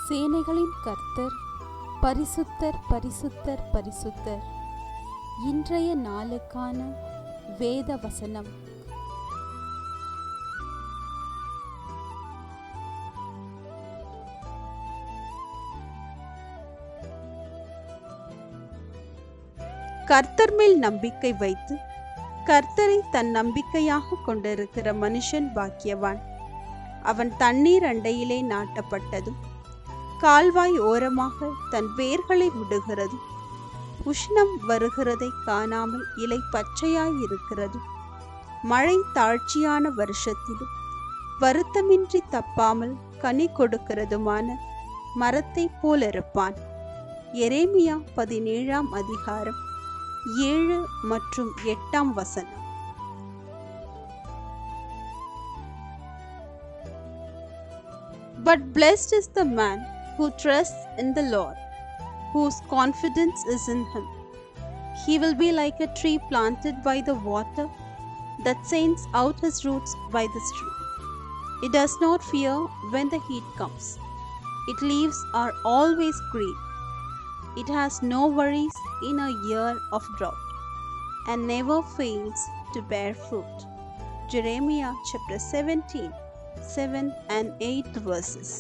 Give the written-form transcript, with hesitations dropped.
சேனைகளின் கர்த்தர் பரிசுத்தர் பரிசுத்தர் பரிசுத்தர். இன்றைய நாளுக்கான வேத வசனம். கர்த்தர் மேல் நம்பிக்கை வைத்து கர்த்தரை தன் நம்பிக்கையாக கொண்டிருக்கிற மனுஷன் பாக்கியவான். அவன் தண்ணீர் அண்டையிலே நாட்டப்பட்டதும் கால்வாய் ஓரமாக தன் வேர்களை விடுகிறது. உஷ்ணம் வருகிறதை காணாமல் இலை பச்சையாயிருக்கிறதும் மழை தாழ்ச்சியான வருஷத்திலும் வருத்தமின்றி தப்பாமல் கனி கொடுக்கிறதுமான மரத்தை போலிருப்பான். எரேமியா 17ஆம் அதிகாரம் 7 மற்றும் 8ஆம் வசனம். But blessed is the man who trusts in the Lord, whose confidence is in him. He will be like a tree planted by the water that sends out his roots by the stream. It does not fear when the heat comes. Its leaves are always green. It has no worries in a year of drought and never fails to bear fruit. Jeremiah chapter 17, 7 and 8 verses.